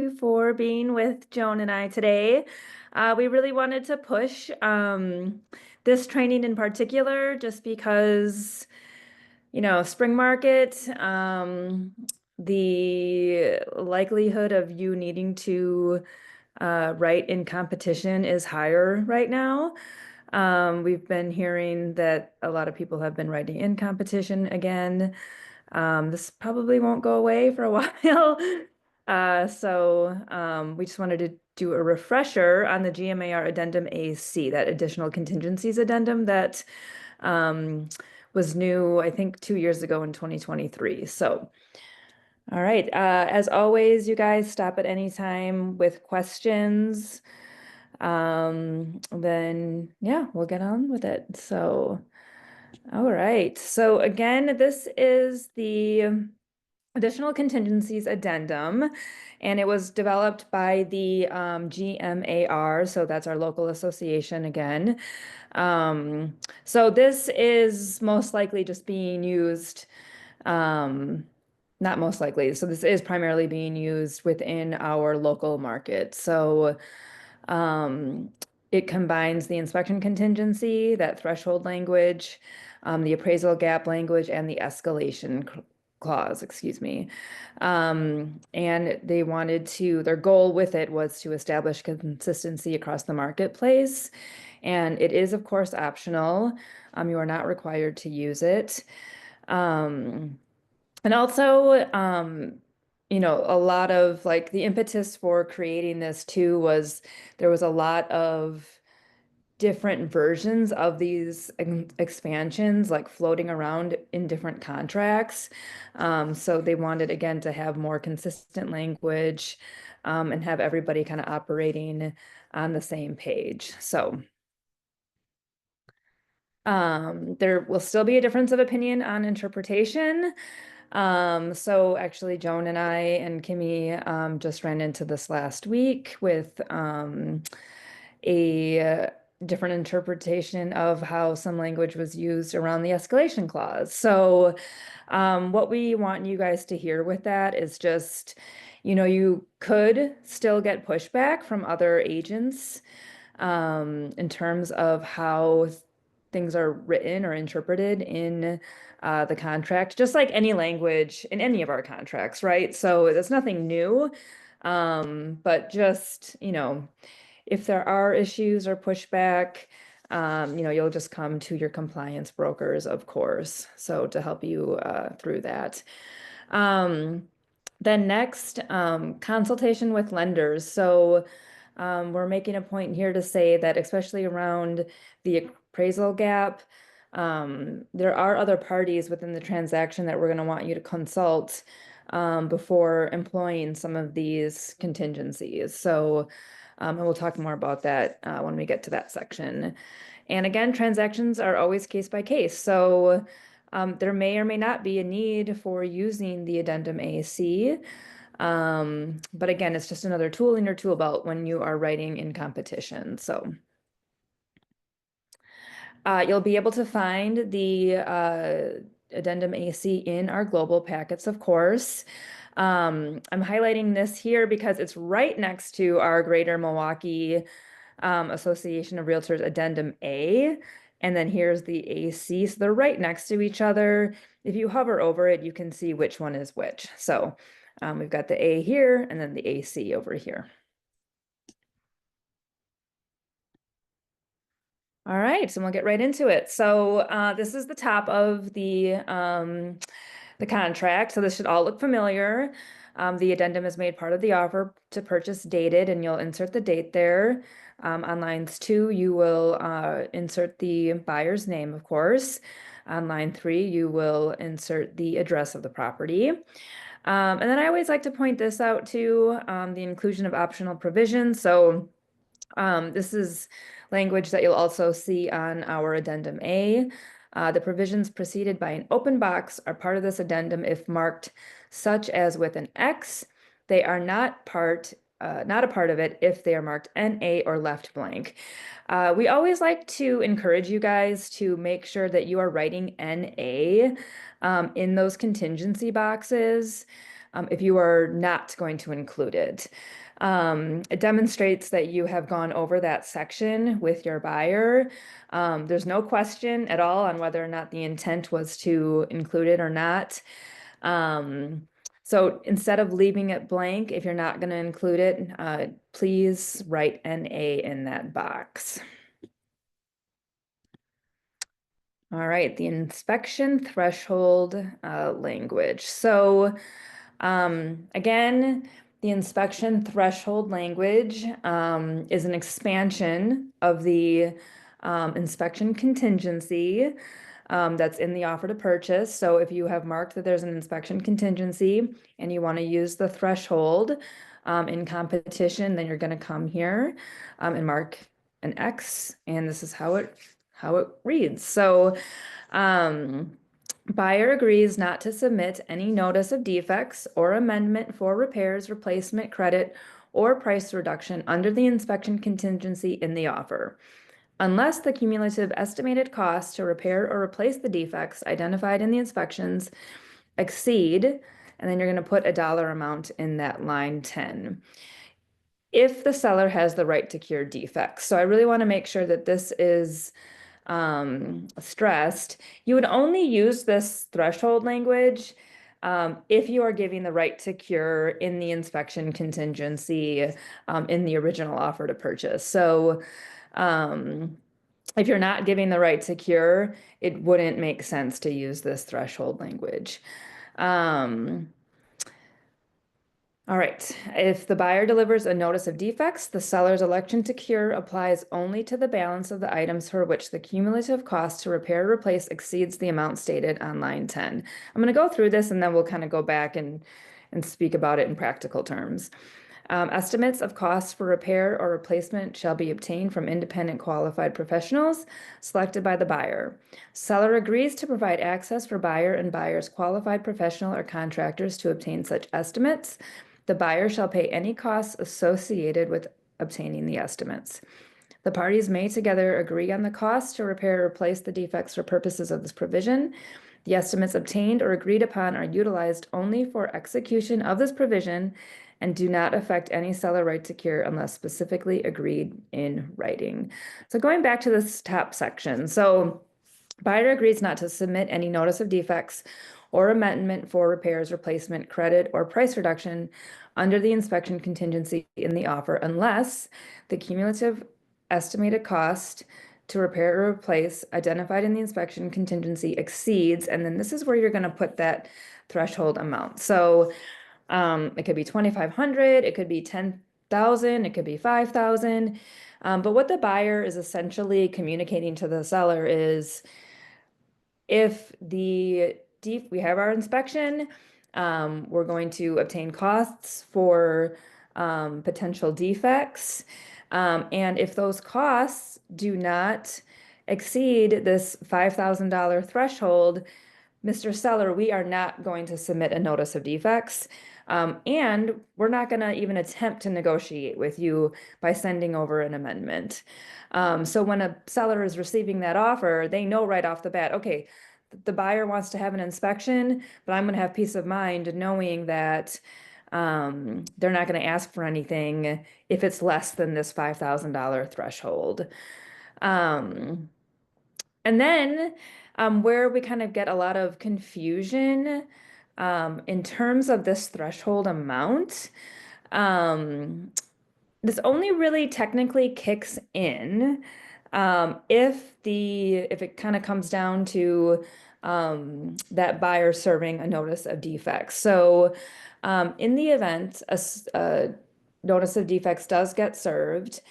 you for being with Joan and I today. We really wanted to push this training in particular just because, spring market, the likelihood of you needing to write in competition is higher right now. We've been hearing that a lot of people have been writing in competition again. This probably won't go away for a while. We just wanted to do a refresher on the GMAR Addendum AC, that additional contingencies addendum that was new, I think, 2 years ago in 2023. So, all right. As always, you guys stop at any time with questions. Then, yeah, we'll get on with it. So, all right. So again, this is the Additional Contingencies Addendum, and it was developed by the GMAR, so that's our local association again. So this is most likely just being used, not most likely, so this is primarily being used within our local market. So it combines the inspection contingency, that threshold language, the appraisal gap language, and the escalation clause, excuse me. And they wanted to, their goal with it was to establish consistency across the marketplace. And it is, of course, optional. You are not required to use it. And also, a lot of like the impetus for creating this too was there was a lot of different versions of these expansions like floating around in different contracts. So they wanted again to have more consistent language and have everybody kind of operating on the same page. So there will still be a difference of opinion on interpretation. So actually Joan and I and Kimmy just ran into this last week with a different interpretation of how some language was used around the escalation clause. So what we want you guys to hear with that is just, you could still get pushback from other agents in terms of how things are written or interpreted in the contract, just like any language in any of our contracts, right? So that's nothing new, but just, if there are issues or pushback, you'll just come to your compliance brokers, of course, so to help you through that. Then next, consultation with lenders. So we're making a point here to say that especially around the appraisal gap, there are other parties within the transaction that we're going to want you to consult before employing some of these contingencies. So, and we'll talk more about that when we get to that section. And again, transactions are always case by case. So there may or may not be a need for using the addendum AC. But again, it's just another tool in your tool belt when you are writing in competition. So you'll be able to find the addendum AC in our global packets, of course. I'm highlighting this here because it's right next to our Greater Milwaukee Association of Realtors Addendum A. And then here's the AC. So they're right next to each other. If you hover over it, you can see which one is which. So we've got the A here and then the AC over here. All right, so we'll get right into it. So this is the top of the contract. So this should all look familiar. The addendum is made part of the offer to purchase dated, and you'll insert the date there. On lines 2, you will insert the buyer's name, of course. On line 3, you will insert the address of the property. And then I always like to point this out too, the inclusion of optional provisions. So this is language that you'll also see on our addendum A. The provisions preceded by an open box are part of this addendum if marked such as with an X. They are not a part of it if they are marked NA or left blank. We always like to encourage you guys to make sure that you are writing NA in those contingency boxes. if you are not going to include it. It demonstrates that you have gone over that section with your buyer. There's no question at all on whether or not the intent was to include it or not. So instead of leaving it blank, if you're not going to include it, please write NA in that box. All right, the inspection threshold language. So again, the inspection threshold language is an expansion of the inspection contingency that's in the offer to purchase. So if you have marked that there's an inspection contingency and you want to use the threshold in competition, then you're going to come here and mark an X, and this is how it reads. So buyer agrees not to submit any notice of defects or amendment for repairs, replacement, credit, or price reduction under the inspection contingency in the offer, unless the cumulative estimated cost to repair or replace the defects identified in the inspections exceed, and then you're going to put a dollar amount in that line 10. If the seller has the right to cure defects. So I really want to make sure that this is stressed. You would only use this threshold language if you are giving the right to cure in the inspection contingency in the original offer to purchase. So if you're not giving the right to cure, it wouldn't make sense to use this threshold language. All right, if the buyer delivers a notice of defects, the seller's election to cure applies only to the balance of the items for which the cumulative cost to repair or replace exceeds the amount stated on line 10. I'm going to go through this and then we'll kind of go back and speak about it in practical terms. Estimates of costs for repair or replacement shall be obtained from independent qualified professionals selected by the buyer. Seller agrees to provide access for buyer and buyer's qualified professional or contractors to obtain such estimates. The buyer shall pay any costs associated with obtaining the estimates. The parties may together agree on the cost to repair or replace the defects for purposes of this provision. The estimates obtained or agreed upon are utilized only for execution of this provision and do not affect any seller right to cure unless specifically agreed in writing. So going back to this top section. So buyer agrees not to submit any notice of defects or amendment for repairs, replacement, credit, or price reduction under the inspection contingency in the offer unless the cumulative estimated cost to repair or replace identified in the inspection contingency exceeds, and then this is where you're going to put that threshold amount. So it could be 2,500, it could be 10,000, it could be 5,000. But what the buyer is essentially communicating to the seller is if we have our inspection, we're going to obtain costs for potential defects. And if those costs do not exceed this $5,000 threshold, Mr. Seller, we are not going to submit a notice of defects. And we're not going to even attempt to negotiate with you by sending over an amendment. So when a seller is receiving that offer, they know right off the bat, okay, the buyer wants to have an inspection, but I'm going to have peace of mind knowing that they're not going to ask for anything if it's less than this $5,000 threshold. And then where we kind of get a lot of confusion in terms of this threshold amount, this only really technically kicks in if it kind of comes down to that buyer serving a notice of defects. So in the event a notice of defects does get served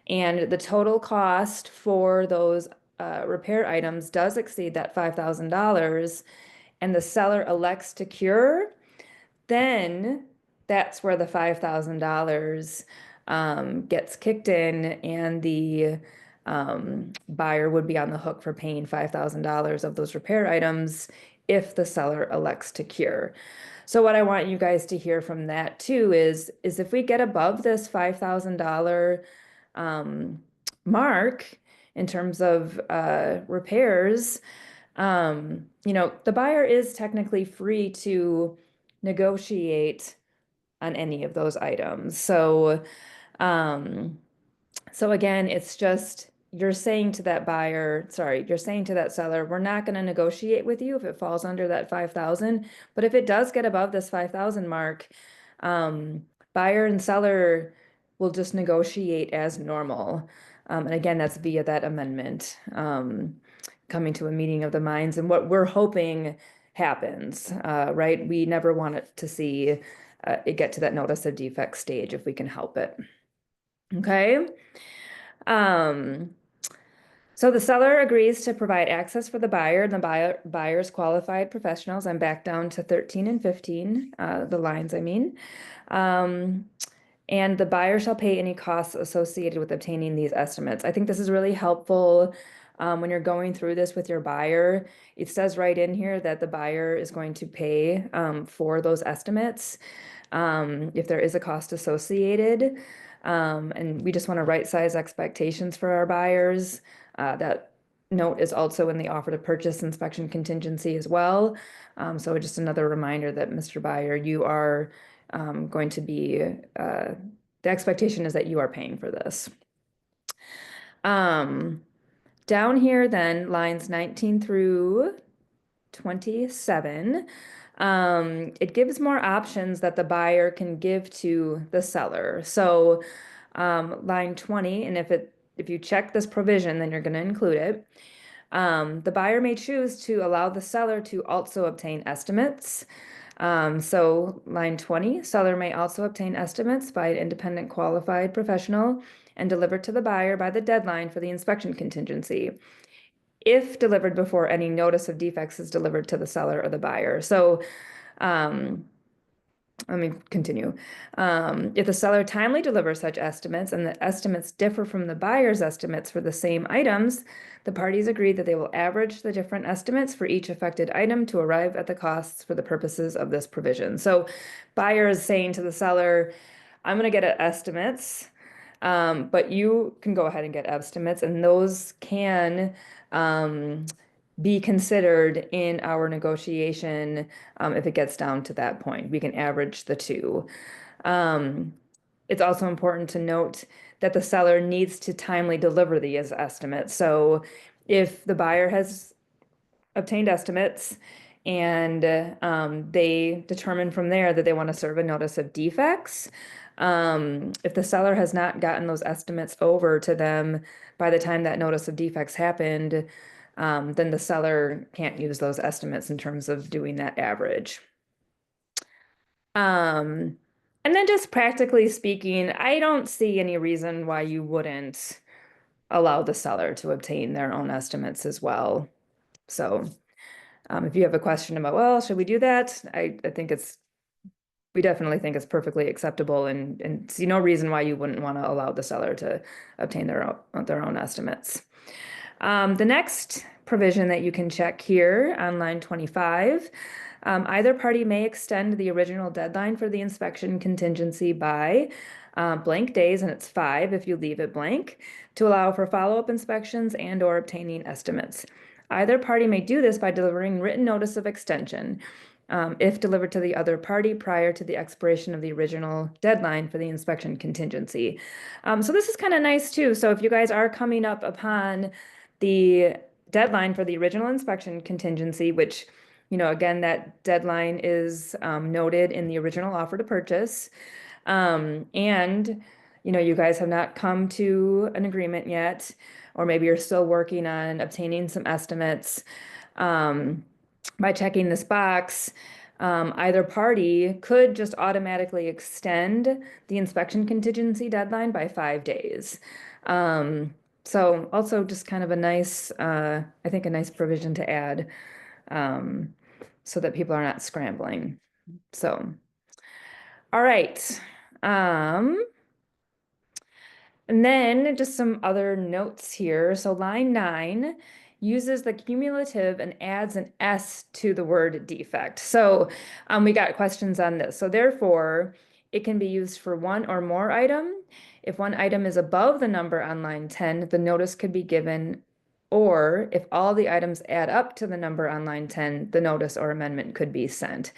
and the total cost for those repair items does exceed that $5,000 and the seller elects to cure, then that's where the $5,000 gets kicked in and the buyer would be on the hook for paying $5,000 of those repair items if the seller elects to cure. So what I want you guys to hear from that too is if we get above this $5,000 mark in terms of repairs, the buyer is technically free to negotiate on any of those items. Um, so again, it's just you're saying to that buyer, sorry, you're saying to that seller, we're not going to negotiate with you if it falls under that 5,000. But if it does get above this 5,000 mark, um, buyer and seller will just negotiate as normal. And again, that's via that amendment, coming to a meeting of the minds and what we're hoping happens, right? We never want it to see it get to that notice of defect stage if we can help it. Okay. Um, so the seller agrees to provide access for the buyer and the buyer's qualified professionals. I'm back down to 13 and 15, the lines I mean. Um, and the buyer shall pay any costs associated with obtaining these estimates. I think this is really helpful when you're going through this with your buyer. It says right in here that the buyer is going to pay for those estimates if there is a cost associated. And we just want to right size expectations for our buyers. That note is also in the offer to purchase inspection contingency as well. So just another reminder that Mr. Buyer, you are going to be, the expectation is that you are paying for this. Down here then, lines 19 through 27, it gives more options that the buyer can give to the seller. So line 20, and if you check this provision, then you're going to include it. The buyer may choose to allow the seller to also obtain estimates. So line 20, seller may also obtain estimates by an independent qualified professional and delivered to the buyer by the deadline for the inspection contingency, if delivered before any notice of defects is delivered to the seller or the buyer. So let me continue. If the seller timely delivers such estimates and the estimates differ from the buyer's estimates for the same items, the parties agree that they will average the different estimates for each affected item to arrive at the costs for the purposes of this provision. So buyer is saying to the seller, I'm going to get estimates, but you can go ahead and get estimates, and those can be considered in our negotiation if it gets down to that point. We can average the two. It's also important to note that the seller needs to timely deliver these estimates. So if the buyer has obtained estimates and they determine from there that they want to serve a notice of defects, if the seller has not gotten those estimates over to them by the time that notice of defects happened, then the seller can't use those estimates in terms of doing that average. And then just practically speaking, I don't see any reason why you wouldn't allow the seller to obtain their own estimates as well. So if you have a question about, well, should we do that? I think we definitely think it's perfectly acceptable and see no reason why you wouldn't want to allow the seller to obtain their own estimates. The next provision that you can check here on line 25, either party may extend the original deadline for the inspection contingency by blank days, and it's 5 if you leave it blank, to allow for follow-up inspections and or obtaining estimates. Either party may do this by delivering written notice of extension if delivered to the other party prior to the expiration of the original deadline for the inspection contingency. So this is kind of nice too. So if you guys are coming up upon the deadline for the original inspection contingency, which, again, that deadline is noted in the original offer to purchase, and you guys have not come to an agreement yet, or maybe you're still working on obtaining some estimates. By checking this box, either party could just automatically extend the inspection contingency deadline by 5 days. So also just kind of a nice, I think a nice provision to add so that people are not scrambling. So, all right. And then just some other notes here. So line 9 uses the cumulative and adds an S to the word defect. So we got questions on this. So therefore, it can be used for one or more item. If one item is above the number on line 10, the notice could be given, or if all the items add up to the number on line 10, the notice or amendment could be sent.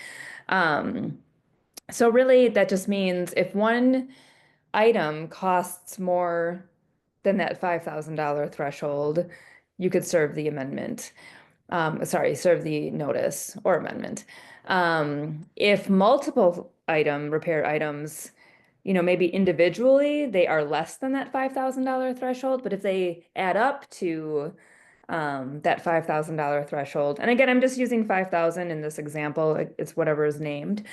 So really that just means if one item costs more than that $5,000 threshold, you could serve the amendment. Sorry, serve the notice or amendment. If multiple repair items, maybe individually they are less than that $5,000 threshold, but if they add up to that $5,000 threshold, and again, I'm just using 5,000 in this example, it's whatever is named,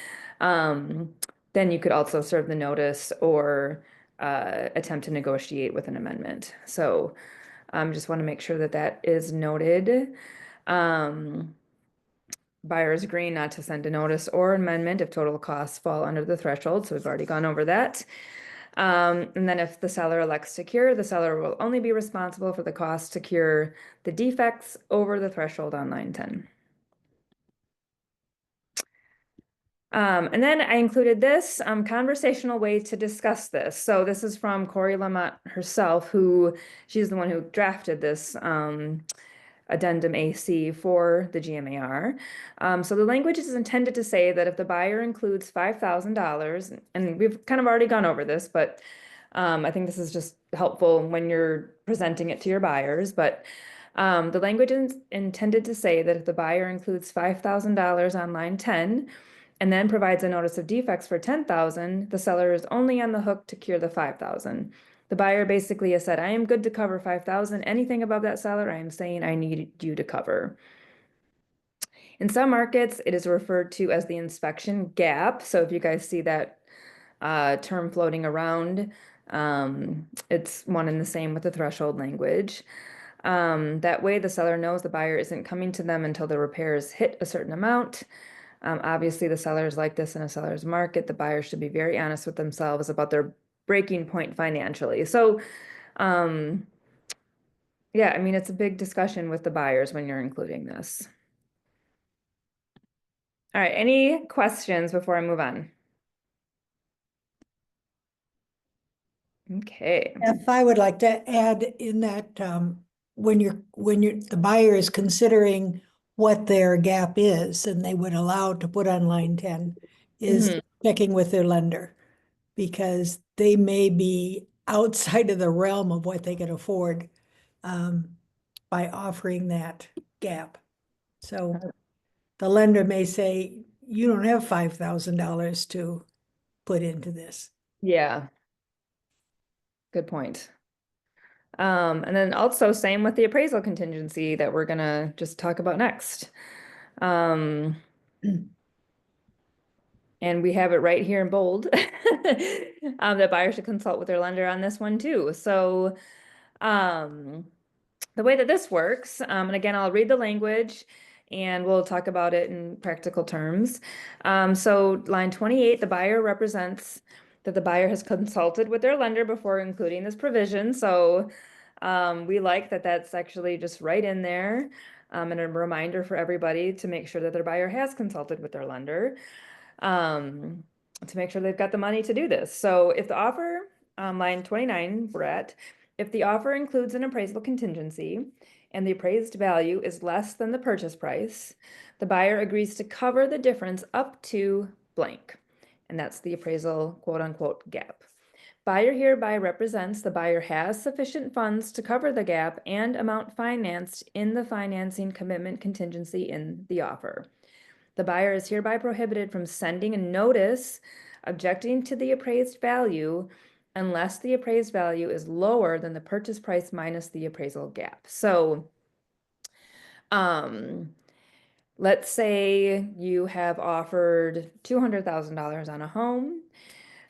um, then you could also serve the notice or attempt to negotiate with an amendment. So just want to make sure that that is noted. Um, Buyers agree not to send a notice or amendment if total costs fall under the threshold. So we've already gone over that. And then if the seller elects to cure, the seller will only be responsible for the cost to cure the defects over the threshold on line 10. And then I included this conversational way to discuss this. So this is from Corey Lamont herself, she's the one who drafted this addendum AC for the GMAR. So the language is intended to say that if the buyer includes $5,000, and we've kind of already gone over this, but I think this is just helpful when you're presenting it to your buyers. But the language is intended to say that if the buyer includes $5,000 on line 10 and then provides a notice of defects for 10,000, the seller is only on the hook to cure the 5,000. The buyer basically has said, I am good to cover 5,000. Anything above that, seller, I am saying I need you to cover. In some markets, it is referred to as the inspection gap. So if you guys see that term floating around, it's one and the same with the threshold language. That way, the seller knows the buyer isn't coming to them until the repairs hit a certain amount. Obviously, the sellers like this in a seller's market. The buyer should be very honest with themselves about their breaking point financially. So, yeah, I mean, it's a big discussion with the buyers when you're including this. All right, any questions before I move on? Okay. If I would like to add in that, the buyer is considering what their gap is and they would allow to put on line 10 is Mhm. checking with their lender because they may be outside of the realm of what they can afford by offering that gap. So the lender may say, you don't have $5,000 to put into this. Yeah, good point. And then also same with the appraisal contingency that we're gonna just talk about next. Um, and we have it right here in bold. That buyers should consult with their lender on this one too. So, the way that this works, and again, I'll read the language and we'll talk about it in practical terms. So line 28, the buyer represents that the buyer has consulted with their lender before including this provision. So we like that that's actually just right in there. And a reminder for everybody to make sure that their buyer has consulted with their lender to make sure they've got the money to do this. So if the offer, line 29, Brett, if the offer includes an appraisal contingency and the appraised value is less than the purchase price, the buyer agrees to cover the difference up to blank. And that's the appraisal quote unquote gap. Buyer hereby represents the buyer has sufficient funds to cover the gap and amount financed in the financing commitment contingency in the offer. The buyer is hereby prohibited from sending a notice objecting to the appraised value unless the appraised value is lower than the purchase price minus the appraisal gap. So, let's say you have offered $200,000 on a home,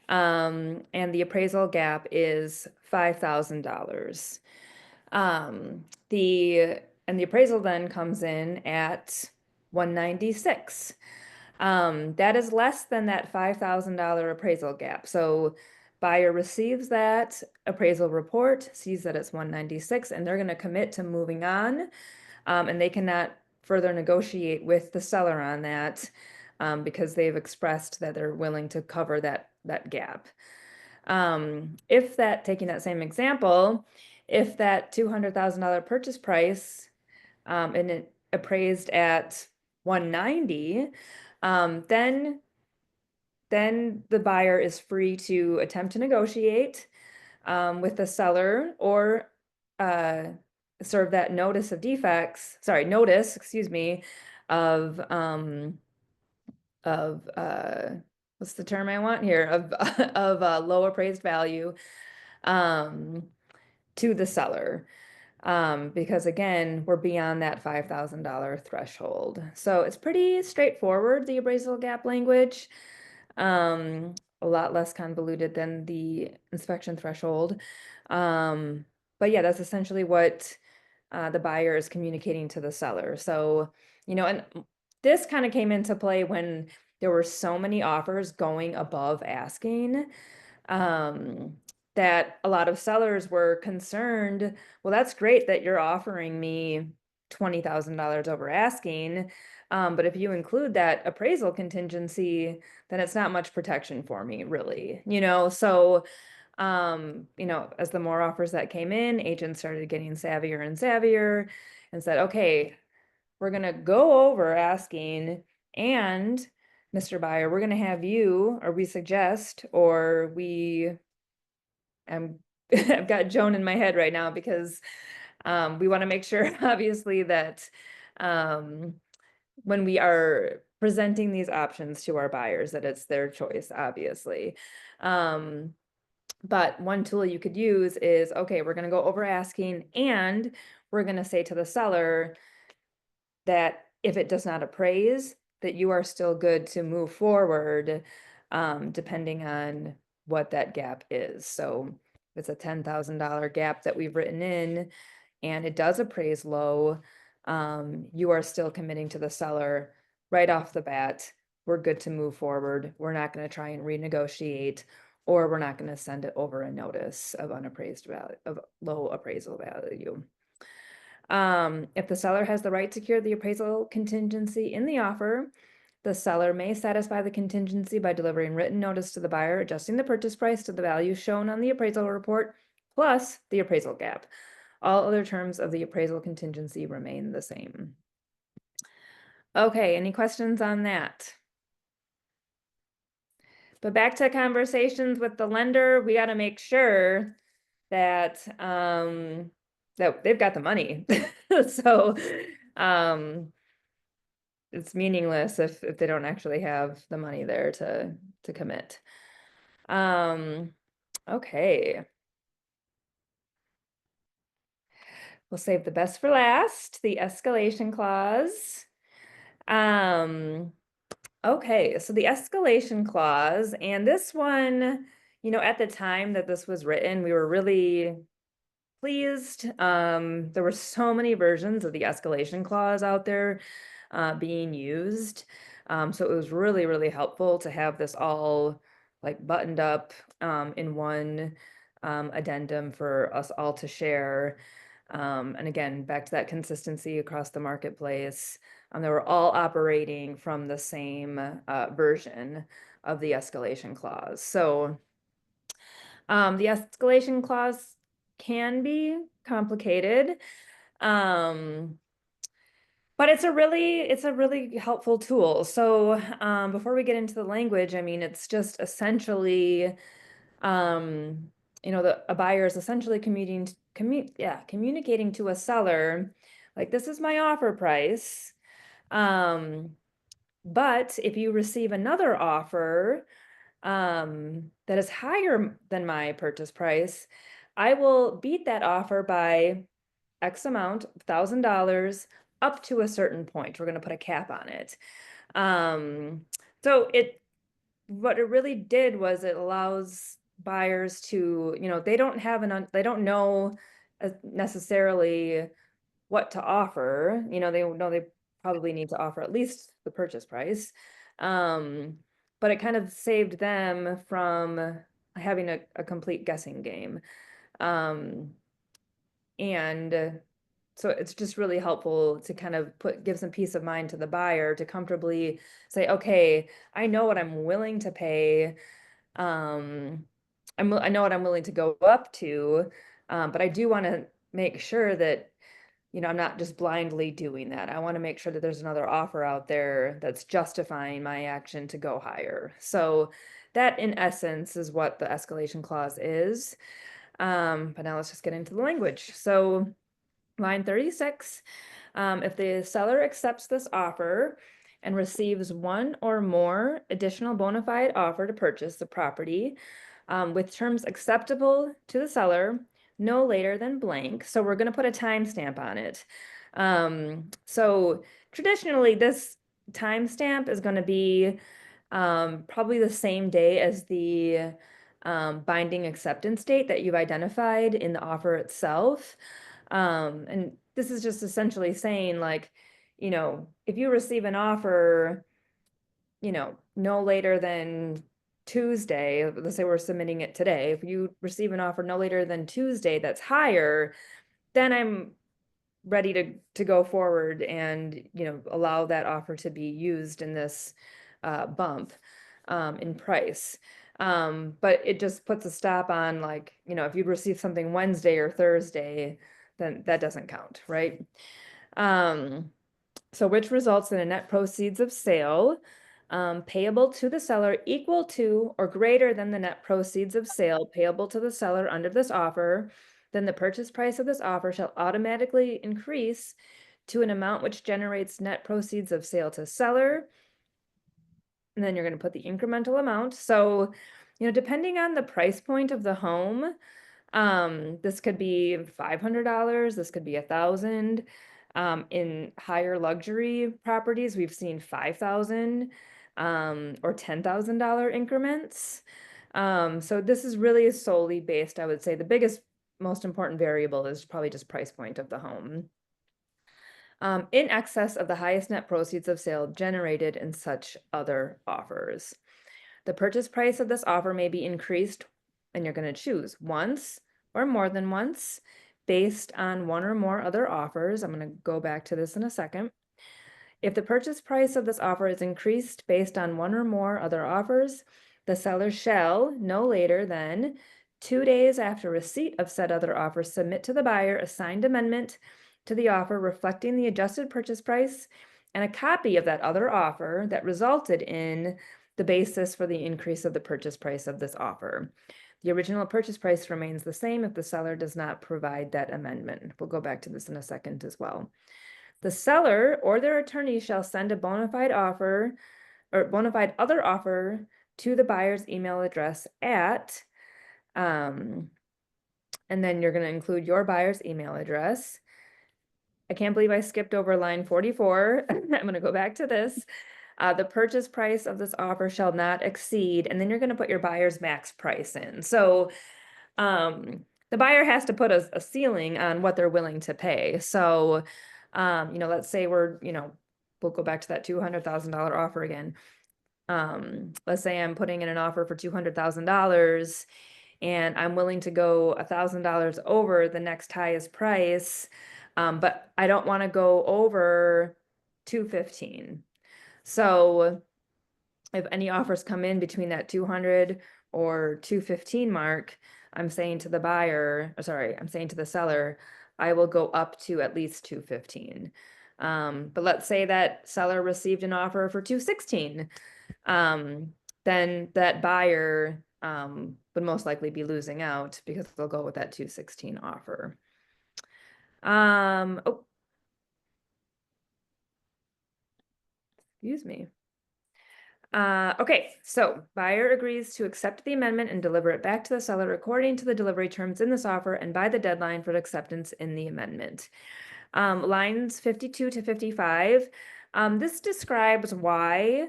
and the appraisal gap is $5,000. The appraisal then comes in at 196. That is less than that $5,000 appraisal gap. So buyer receives that appraisal report, sees that it's 196, and they're going to commit to moving on. And they cannot further negotiate with the seller on that because they've expressed that they're willing to cover that gap. If that, taking that same example, if that $200,000 purchase price and it appraised at 190, then then the buyer is free to attempt to negotiate with the seller or uh, serve that notice of defects, sorry, notice, excuse me, of of what's the term I want here of of low appraised value um to the seller. Because again, we're beyond that $5,000 threshold. So it's pretty straightforward, the appraisal gap language. A lot less convoluted than the inspection threshold. Um, but yeah, that's essentially what the buyer is communicating to the seller. So, and this kind of came into play when there were so many offers going above asking, um, that a lot of sellers were concerned, well, that's great that you're offering me $20,000 over asking. But if you include that appraisal contingency, then it's not much protection for me, really, So, as the more offers that came in, agents started getting savvier and savvier and said, okay, we're gonna go over asking, and Mr. Buyer, we're gonna have you, or we suggest, or we I've got Joan in my head right now because we want to make sure, obviously, that when we are presenting these options to our buyers, that it's their choice, obviously. But one tool you could use is, okay, we're going to go over asking, and we're going to say to the seller that if it does not appraise, that you are still good to move forward, depending on what that gap is. So if it's a $10,000 gap that we've written in and it does appraise low, you are still committing to the seller right off the bat. We're good to move forward. We're not going to try and renegotiate, or we're not going to send it over a notice of unappraised value, of low appraisal value. If the seller has the right to secure the appraisal contingency in the offer, the seller may satisfy the contingency by delivering written notice to the buyer, adjusting the purchase price to the value shown on the appraisal report, plus the appraisal gap. All other terms of the appraisal contingency remain the same. Okay, any questions on that? But back to conversations with the lender, we got to make sure that that they've got the money. So it's meaningless if they don't actually have the money there to commit. Okay. We'll save the best for last, the escalation clause. Okay, so the escalation clause, and this one, at the time that this was written, we were really pleased. There were so many versions of the escalation clause out there being used. So it was really, really helpful to have this all like buttoned up in one addendum for us all to share. And again, back to that consistency across the marketplace. They were all operating from the same version of the escalation clause. So the escalation clause can be complicated. But it's a really helpful tool. So before we get into the language, I mean, it's just essentially, a buyer is essentially communicating to a seller, like, this is my offer price. But if you receive another offer that is higher than my purchase price, I will beat that offer by X amount, $1,000, up to a certain point. We're going to put a cap on it. So what it really did was it allows buyers to, they don't know necessarily what to offer. They know they probably need to offer at least the purchase price. But it kind of saved them from having a complete guessing game. And so it's just really helpful to kind of give some peace of mind to the buyer to comfortably say, okay, I know what I'm willing to pay. I know what I'm willing to go up to, but I do want to make sure that I'm not just blindly doing that. I want to make sure that there's another offer out there that's justifying my action to go higher. So that in essence is what the escalation clause is. But now let's just get into the language. So line 36, if the seller accepts this offer and receives one or more additional bona fide offer to purchase the property, with terms acceptable to the seller no later than blank. So we're going to put a timestamp on it. So traditionally, this timestamp is going to be probably the same day as the binding acceptance date that you've identified in the offer itself. And this is just essentially saying, like, if you receive an offer, no later than Tuesday, let's say we're submitting it today, if you receive an offer no later than Tuesday that's higher, then I'm ready to go forward and, allow that offer to be used in this bump in price. But it just puts a stop on, like, if you receive something Wednesday or Thursday, then that doesn't count, right? So which results in a net proceeds of sale payable to the seller equal to or greater than the net proceeds of sale payable to the seller under this offer, then the purchase price of this offer shall automatically increase to an amount which generates net proceeds of sale to seller. And then you're going to put the incremental amount. So, depending on the price point of the home, this could be $500, this could be $1,000. In higher luxury properties, we've seen 5,000 or $10,000 increments. So this is really solely based, I would say, the biggest, most important variable is probably just price point of the home. In excess of the highest net proceeds of sale generated in such other offers. The purchase price of this offer may be increased, and you're going to choose once or more than once based on one or more other offers. I'm going to go back to this in a second. If the purchase price of this offer is increased based on one or more other offers, the seller shall, no later than 2 days after receipt of said other offer, submit to the buyer a signed amendment to the offer reflecting the adjusted purchase price and a copy of that other offer that resulted in the basis for the increase of the purchase price of this offer. The original purchase price remains the same if the seller does not provide that amendment. We'll go back to this in a second as well. The seller or their attorney shall send a bona fide offer or bona fide other offer to the buyer's email address at, and then you're going to include your buyer's email address. I can't believe I skipped over line 44. I'm going to go back to this. The purchase price of this offer shall not exceed, and then you're going to put your buyer's max price in. So the buyer has to put a ceiling on what they're willing to pay. So, let's say we'll go back to that $200,000 offer again. Let's say I'm putting in an offer for $200,000 and I'm willing to go $1,000 over the next highest price, but I don't want to go over 215. So if any offers come in between that 200 or 215 mark, I'm saying to the buyer, I'm saying to the seller, I will go up to at least 215. But let's say that seller received an offer for 216. Then that buyer would most likely be losing out because they'll go with that 216 offer. Oh, excuse me. Okay, so buyer agrees to accept the amendment and deliver it back to the seller according to the delivery terms in this offer and by the deadline for acceptance in the amendment. Lines 52 to 55. This describes why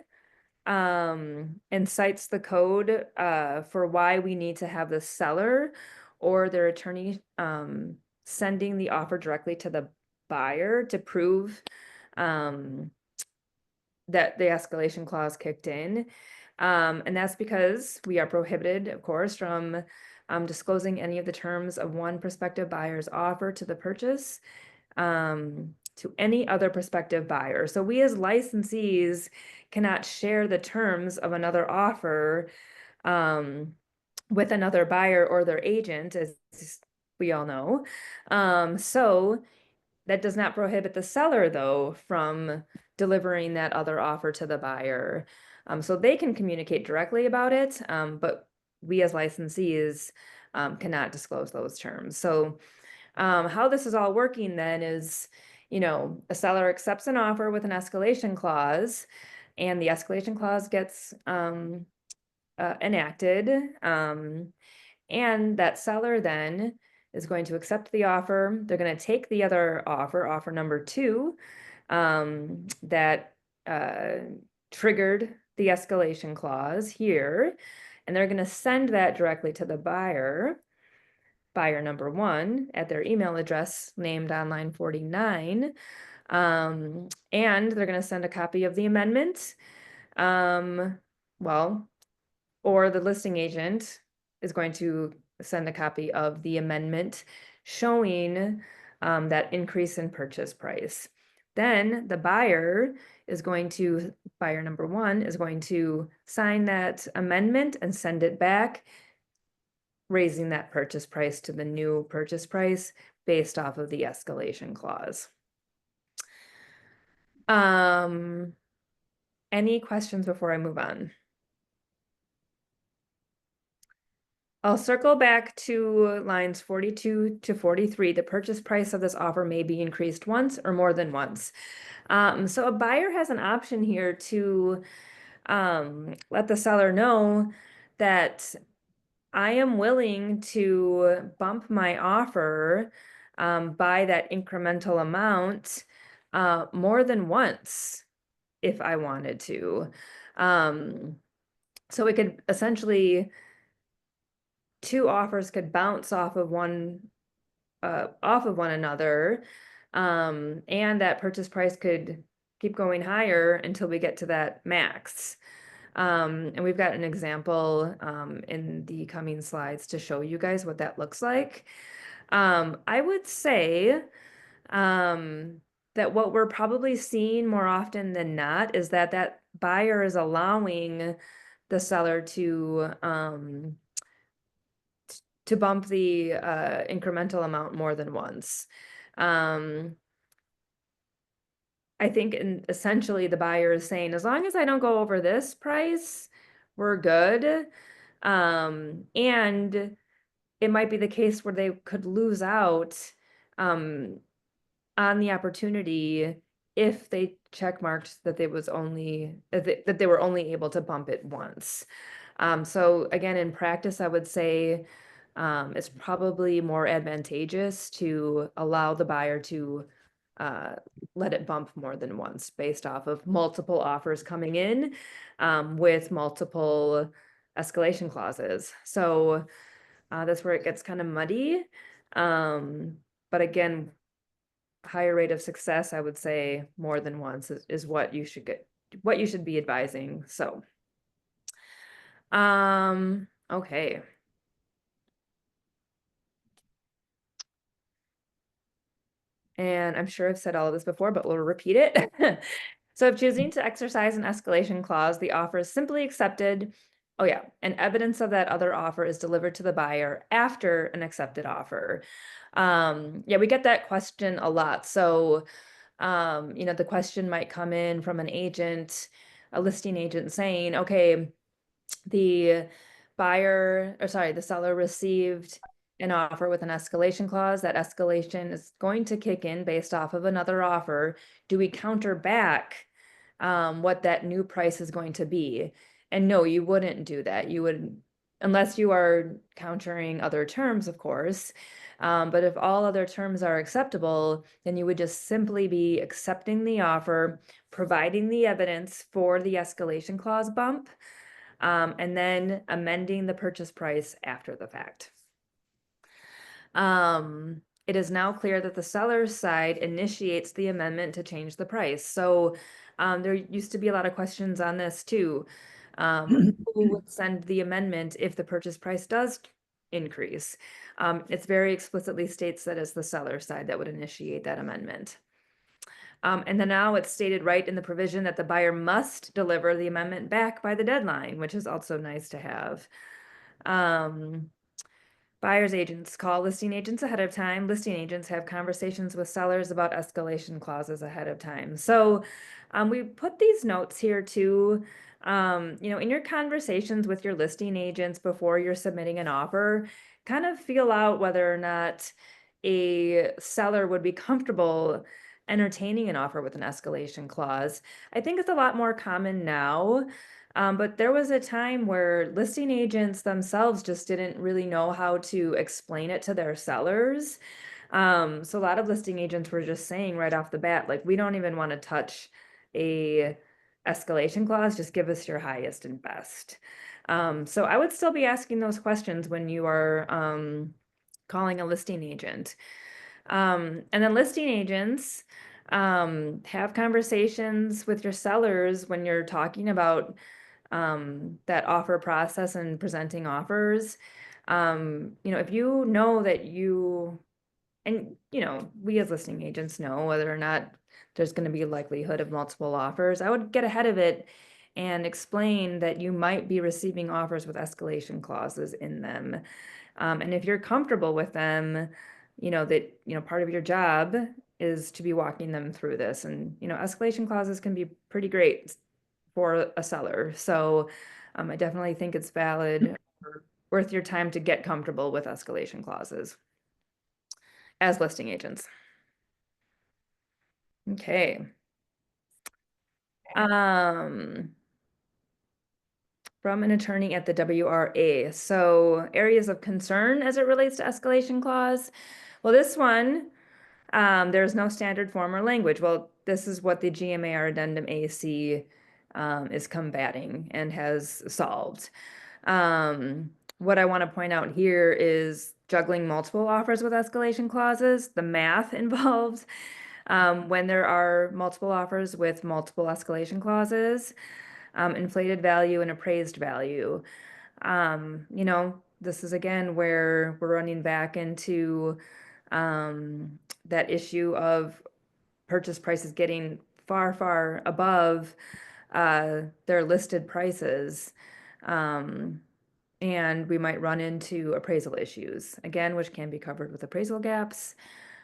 and cites the code for why we need to have the seller or their attorney sending the offer directly to the buyer to prove that the escalation clause kicked in. And that's because we are prohibited, of course, from disclosing any of the terms of one prospective buyer's offer to the purchase to any other prospective buyer. So we as licensees cannot share the terms of another offer with another buyer or their agent, as we all know. So that does not prohibit the seller, though, from delivering that other offer to the buyer. So they can communicate directly about it, but we as licensees cannot disclose those terms. So how this is all working then is, a seller accepts an offer with an escalation clause, and the escalation clause gets enacted. And that seller then is going to accept the offer. They're going to take the other offer, offer number two, that triggered the escalation clause here, and they're going to send that directly to the buyer number one, at their email address named on line 49. And they're going to send a copy of the amendment. Well, or the listing agent is going to send a copy of the amendment showing that increase in purchase price. Then the buyer number one is going to sign that amendment and send it back, raising that purchase price to the new purchase price based off of the escalation clause. Any questions before I move on? I'll circle back to lines 42 to 43. The purchase price of this offer may be increased once or more than once. So a buyer has an option here to let the seller know that I am willing to bump my offer by that incremental amount more than once if I wanted to. So it could essentially, two offers could bounce off of one another, and that purchase price could keep going higher until we get to that max. And we've got an example in the coming slides to show you guys what that looks like. I would say that what we're probably seeing more often than not is that buyer is allowing the seller to bump the incremental amount more than once. I think essentially the buyer is saying, as long as I don't go over this price, we're good. And it might be the case where they could lose out on the opportunity if they checkmarked that they were only able to bump it once. So again, in practice, I would say it's probably more advantageous to allow the buyer to let it bump more than once based off of multiple offers coming in with multiple escalation clauses. So that's where it gets kind of muddy. But again, higher rate of success, I would say more than once is what you should be advising. So, okay. And I'm sure I've said all of this before, but we'll repeat it. So if choosing to exercise an escalation clause, the offer is simply accepted. Oh yeah, and evidence of that other offer is delivered to the buyer after an accepted offer. Yeah, we get that question a lot. So, the question might come in from an agent, a listing agent saying, okay, the the seller received an offer with an escalation clause. That escalation is going to kick in based off of another offer. Do we counter back what that new price is going to be? And no, you wouldn't do that. You would, unless you are countering other terms, of course. But if all other terms are acceptable, then you would just simply be accepting the offer, providing the evidence for the escalation clause bump, and then amending the purchase price after the fact. It is now clear that the seller's side initiates the amendment to change the price. So there used to be a lot of questions on this too. Who would send the amendment if the purchase price does increase? It's very explicitly states that it's the seller's side that would initiate that amendment. And then now it's stated right in the provision that the buyer must deliver the amendment back by the deadline, which is also nice to have. Buyer's agents call listing agents ahead of time. Listing agents have conversations with sellers about escalation clauses ahead of time. So we put these notes here too. In your conversations with your listing agents before you're submitting an offer, kind of feel out whether or not a seller would be comfortable entertaining an offer with an escalation clause. I think it's a lot more common now. But there was a time where listing agents themselves just didn't really know how to explain it to their sellers. So a lot of listing agents were just saying right off the bat, like, we don't even want to touch a escalation clause, just give us your highest and best. So I would still be asking those questions when you are calling a listing agent. And then listing agents have conversations with your sellers when you're talking about that offer process and presenting offers. If you know that we as listing agents know whether or not there's going to be a likelihood of multiple offers, I would get ahead of it and explain that you might be receiving offers with escalation clauses in them. And if you're comfortable with them, part of your job is to be walking them through this. And, escalation clauses can be pretty great for a seller. So I definitely think it's valid or worth your time to get comfortable with escalation clauses as listing agents. Okay. Um, from an attorney at the WRA. So areas of concern as it relates to escalation clause. Well, this one, there's no standard form or language. Well, this is what the GMAR Addendum AC is combating and has solved. What I want to point out here is juggling multiple offers with escalation clauses, the math involved when there are multiple offers with multiple escalation clauses, inflated value and appraised value. This is again where we're running back into that issue of purchase prices getting far, far above their listed prices. And we might run into appraisal issues, again, which can be covered with appraisal gaps.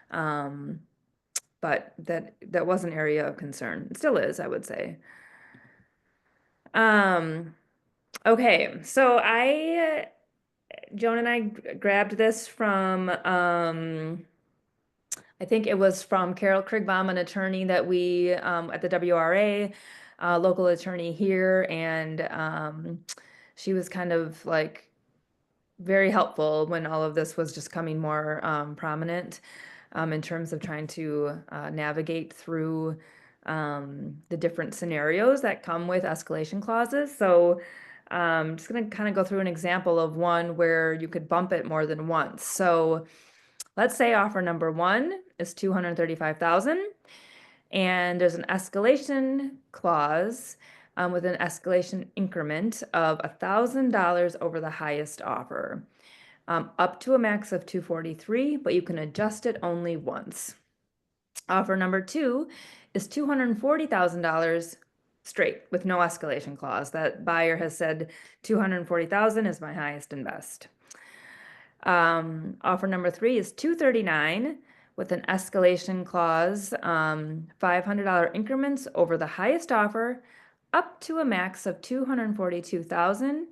But that was an area of concern. It still is, I would say. Okay, so Joan and I grabbed this from, I think it was from Carol Krigbaum, an attorney that we, at the WRA, local attorney here, and she was kind of like very helpful when all of this was just coming more prominent in terms of trying to navigate through the different scenarios that come with escalation clauses. So I'm just going to kind of go through an example of one where you could bump it more than once. So let's say offer number one is 235,000 and there's an escalation clause with an escalation increment of $1,000 over the highest offer, up to a max of 243, but you can adjust it only once. Offer number two is $240,000 straight with no escalation clause. That buyer has said 240,000 is my highest and best. Offer number three is 239 with an escalation clause, $500 increments over the highest offer, up to a max of 242,000,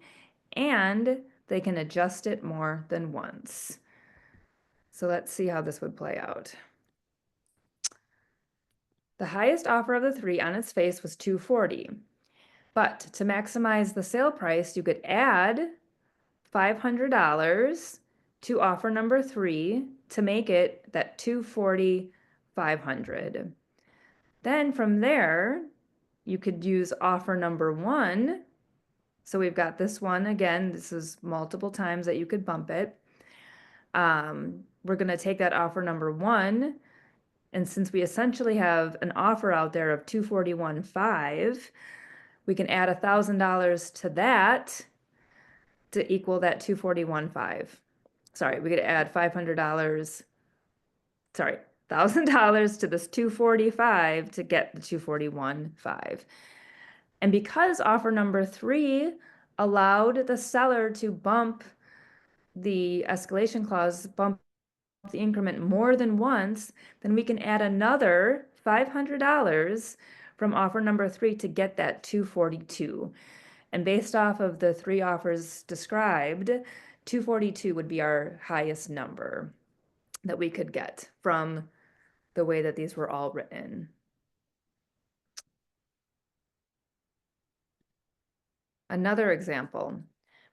and they can adjust it more than once. So let's see how this would play out. The highest offer of the three on its face was 240. But to maximize the sale price, you could add $500 to offer number three to make it that 240, 500. Then from there, you could use offer number one. So we've got this one again. This is multiple times that you could bump it. We're going to take that offer number one. And since we essentially have an offer out there of 241.5, we can add $1,000 to that to equal that 241.5. Sorry, we could add $500, sorry, $1,000 to this 245 to get the 241.5. And because offer number three allowed the seller to bump the escalation clause bump the increment more than once, then we can add another $500 from offer number 3 to get that 242. And based off of the 3 offers described, 242 would be our highest number that we could get from the way that these were all written. Another example,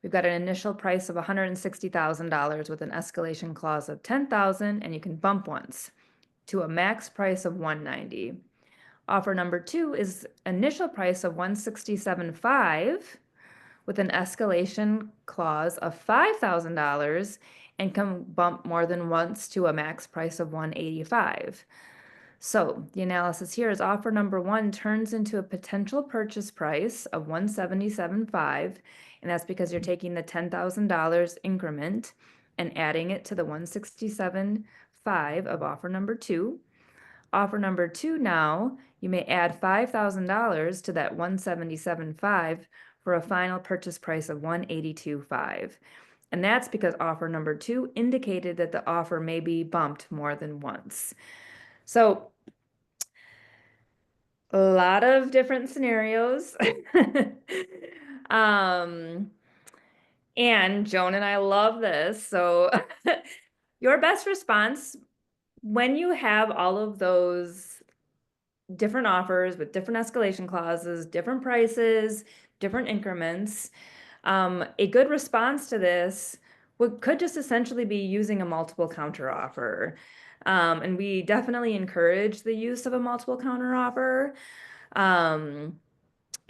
we've got an initial price of $160,000 with an escalation clause of 10,000, and you can bump once to a max price of 190. Offer number 2 is initial price of 167.5 with an escalation clause of $5,000 and can bump more than once to a max price of 185. So the analysis here is offer number 1 turns into a potential purchase price of 177.5, and that's because you're taking the $10,000 increment and adding it to the 167.5 of offer number 2. Offer number 2 now, you may add $5,000 to that 177.5 for a final purchase price of 182.5. And that's because offer number 2 indicated that the offer may be bumped more than once. So a lot of different scenarios. Um, and Joan and I love this. So your best response when you have all of those different offers with different escalation clauses, different prices, different increments, a good response to this could just essentially be using a multiple counter offer. And we definitely encourage the use of a multiple counter offer.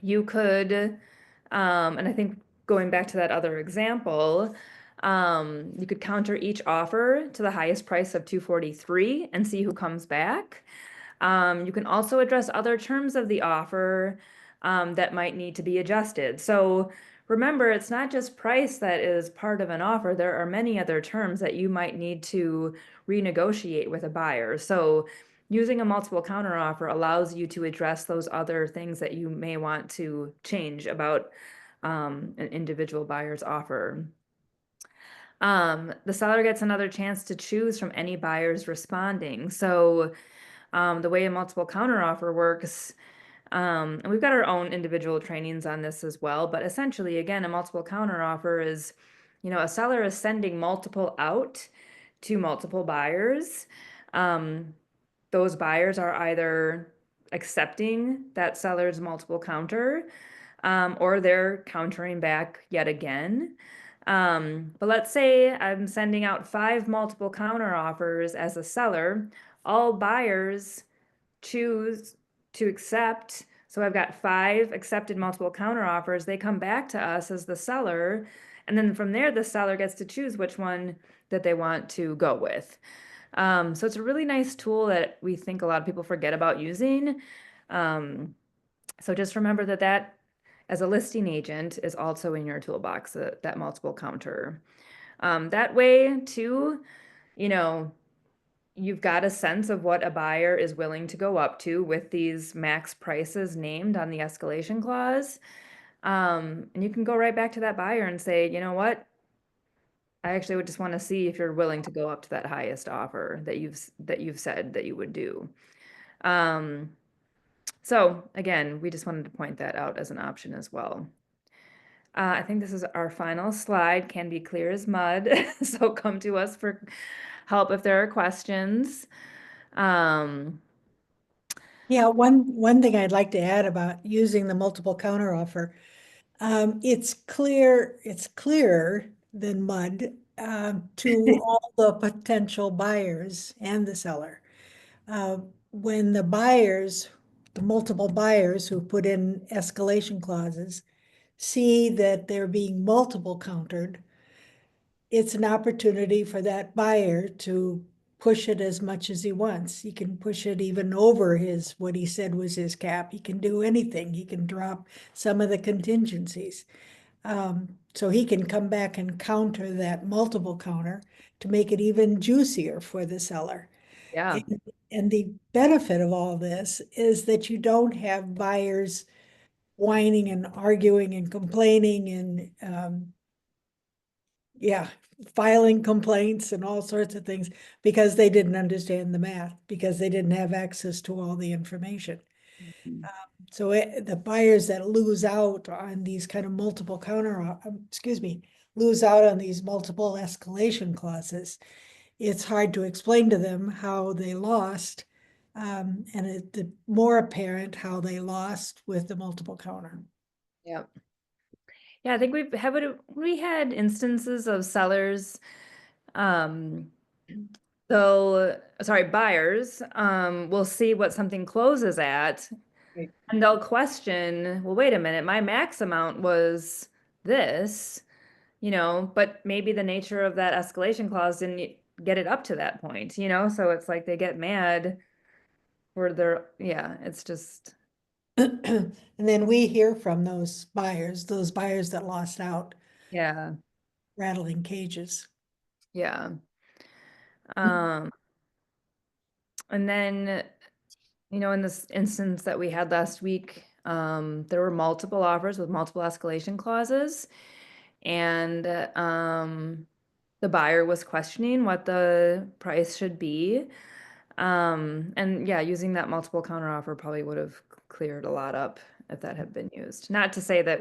You could, and I think going back to that other example, you could counter each offer to the highest price of 243 and see who comes back. You can also address other terms of the offer that might need to be adjusted. So remember, it's not just price that is part of an offer. There are many other terms that you might need to renegotiate with a buyer. So using a multiple counteroffer allows you to address those other things that you may want to change about an individual buyer's offer. The seller gets another chance to choose from any buyers responding. So the way a multiple counteroffer works, and we've got our own individual trainings on this as well, but essentially, again, a multiple counteroffer is, a seller is sending multiple out to multiple buyers. Those buyers are either accepting that seller's multiple counter, or they're countering back yet again. But let's say I'm sending out 5 multiple counter offers as a seller. All buyers choose to accept. So I've got 5 accepted multiple counter offers. They come back to us as the seller. And then from there, the seller gets to choose which one that they want to go with. So it's a really nice tool that we think a lot of people forget about using. So just remember that as a listing agent is also in your toolbox, that multiple counter. That way too, you know, you've got a sense of what a buyer is willing to go up to with these max prices named on the escalation clause. And you can go right back to that buyer and say, you know what? I actually would just want to see if you're willing to go up to that highest offer that you've said that you would do. So again, we just wanted to point that out as an option as well. I think this is our final slide, can be clear as mud. So come to us for help if there are questions. Yeah, one thing I'd like to add about using the multiple counteroffer, it's clearer than mud to all the potential buyers and the seller. When the multiple buyers who put in escalation clauses see that they're being multiple countered, it's an opportunity for that buyer to push it as much as he wants. He can push it even over what he said was his cap. He can do anything. He can drop some of the contingencies. So he can come back and counter that multiple counter to make it even juicier for the seller. Yeah. And the benefit of all this is that you don't have buyers whining and arguing and complaining and yeah, filing complaints and all sorts of things because they didn't understand the math, because they didn't have access to all the information. So the buyers that lose out on these kind of multiple excuse me, lose out on these multiple escalation clauses, it's hard to explain to them how they lost. And the more apparent how they lost with the multiple counter. Yeah. Yeah, I think we had instances of sellers, um, buyers, will see what something closes at Right. and they'll question, well, wait a minute, my max amount was this, but maybe the nature of that escalation clause didn't get it up to that point, so it's like they get mad for yeah, it's just, And then we hear from those buyers that lost out, yeah, rattling cages. yeah. Um, and then, in this instance that we had last week, there were multiple offers with multiple escalation clauses. And the buyer was questioning what the price should be. And yeah, using that multiple counteroffer probably would have cleared a lot up if that had been used. Not to say that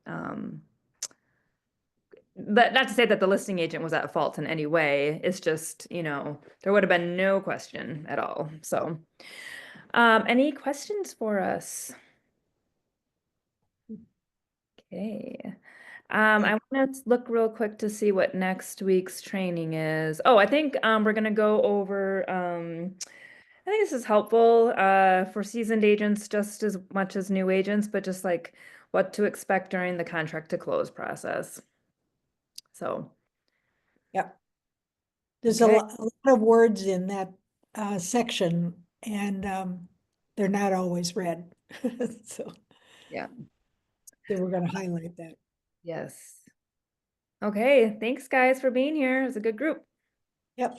um, not to say that the listing agent was at fault in any way. It's just, there would have been no question at all. So, any questions for us? Okay. Yeah, I want to look real quick to see what next week's training is. Oh, I think we're gonna go over I think this is helpful for seasoned agents just as much as new agents, but just like what to expect during the contract to close process. So, yeah. There's okay. a lot of words in that section, and they're not always read. So, Yeah. so we're going to highlight that. Yes. Okay. Thanks, guys, for being here. It was a good group. Yep.